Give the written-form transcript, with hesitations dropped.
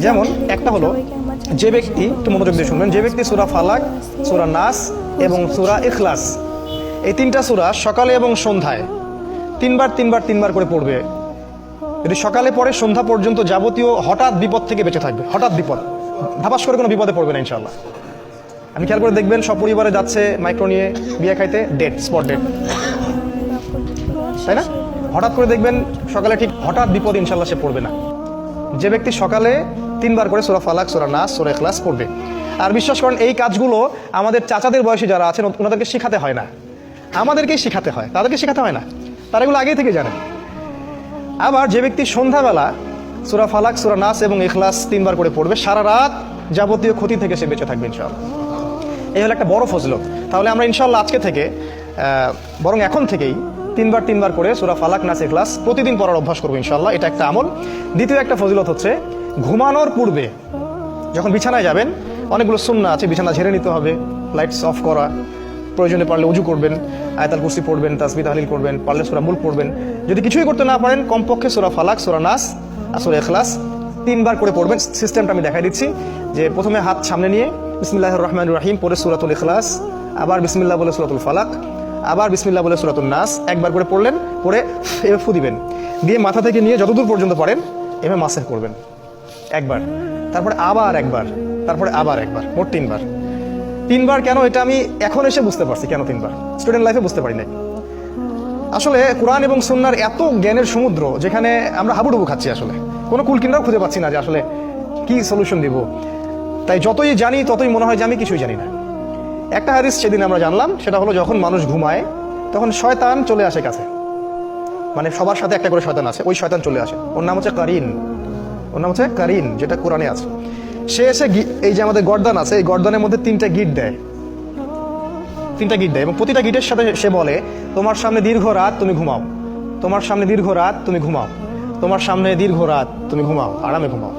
যেমন একটা হলো, যে ব্যক্তি, একটু মনোযোগ দিয়ে শুনবেন, যে ব্যক্তি সূরা ফালাক, সূরা নাস এবং সূরা ইখলাস এই তিনটা সূরা সকালে এবং সন্ধ্যায় তিনবার করে পড়বে, যদি সকালে পড়ে সন্ধ্যা পর্যন্ত যাবতীয় হঠাৎ বিপদ থেকে বেঁচে থাকবে। হঠাৎ বিপদ, ধাপাস করে কোনো বিপদে পড়বে না ইনশাআল্লাহ। আপনি খেয়াল করে দেখবেন, সব পরিবারে যাচ্ছে মাইক্রো নিয়ে বিয়ে খাইতে, ডেট, স্পট ডেট, তাই না? হঠাৎ করে দেখবেন সকালে ঠিক হঠাৎ বিপদ ইনশাআল্লাহ সে পড়বে না। যে ব্যক্তি সকালে তিনবার করে সূরা ফালাক, সূরা নাস, সূরা ইখলাস পড়বে। আর বিশ্বাস করেন, এই কাজগুলো আমাদের চাচাদের বয়সী যারা আছেন ওনাদেরকে শেখাতে হয় না, আমাদেরকেই শেখাতে হয়, তাদেরকে শেখাতে হয় না, তারা এগুলো আগেই থেকে জানেন। আবার যে ব্যক্তি সন্ধ্যাবেলা সূরা ফালাক, সূরা নাস এবং ইখলাস তিনবার করে পড়বে, সারা রাত যাবতীয় ক্ষতি থেকে সে বেঁচে থাকবে ইনশাআল্লাহ। এই হলো একটা বড় ফজিলত। তাহলে আমরা ইনশাআল্লাহ আজকে থেকে, বরং এখন থেকেই তিনবার করে সূরা ফালাক, নাস, ইখলাস প্রতিদিন পড়ার অভ্যাস করবো ইনশাআল্লাহ। এটা একটা আমল। দ্বিতীয় একটা ফজিলত হচ্ছে, ঘুমানোর পূর্বে যখন বিছানায় যাবেন, অনেকগুলো সুন্নাহ আছে, বিছানা ঝেড়ে নিতে হবে, লাইটস অফ করা, প্রয়োজনে পারলে উজু করবেন, আয়াতুল কুরসি পড়বেন, তাসবিহ তাহলিল করবেন, পারলে সূরা মুলক পড়বেন। যদি কিছুই করতে না পারেন, কমপক্ষে সূরা ফালাক, সূরা নাস আর সূরা ইখলাস তিনবার করে পড়বেন। সিস্টেমটা আমি দেখাই দিচ্ছি, যে প্রথমে হাত সামনে নিয়ে বিসমিল্লাহির রহমানির রহিম পড়ে সূরাতুল ইখলাস, আবার বিসমিল্লাহ বলে সূরাতুল ফালাক, আবার বিসমিল্লাহ বলে সূরাতুন নাস একবার করে পড়লেন, পড়ে এভাবে ফু দিবেন, দিয়ে মাথা থেকে নিয়ে যতদূর পর্যন্ত পারেন এভাবে মাসেহ করবেন একবার, তারপরে আবার একবার, তারপরে আবার একবার, মোট তিনবার। কেন এটা আমি এখন এসে বুঝতে পারছি, কেন তিনবার, স্টুডেন্ট লাইফে বুঝতে পারি নাই। আসলে কোরআন এবং সুন্নাহর এত জ্ঞানের সমুদ্র, যেখানে আমরা হাবুডুবু খাচ্ছি, আসলে কোনো কুলকিনারাও খুঁজে পাচ্ছি না যে আসলে কি সলিউশন দিব। তাই যতই জানি ততই মনে হয় যে আমি কিছুই জানি না। একটা হাদিস সেদিন আমরা জানলাম, সেটা হলো যখন মানুষ ঘুমায় তখন শয়তান চলে আসে কাছে, মানে সবার সাথে একটা করে শয়তান আছে, ওই শয়তান চলে আসে, ওর নাম হচ্ছে কারিন, যেটা কোরআনে আছে। সে এসে এই যে আমাদের গর্দান আছে, এই গর্দানের মধ্যে তিনটা গিট দেয়, এবং প্রতিটা গিটের সাথে সে বলে, তোমার সামনে দীর্ঘ রাত, তুমি ঘুমাও, তোমার সামনে দীর্ঘ রাত, তুমি ঘুমাও, তোমার সামনে দীর্ঘ রাত, তুমি ঘুমাও, আরামে ঘুমাও।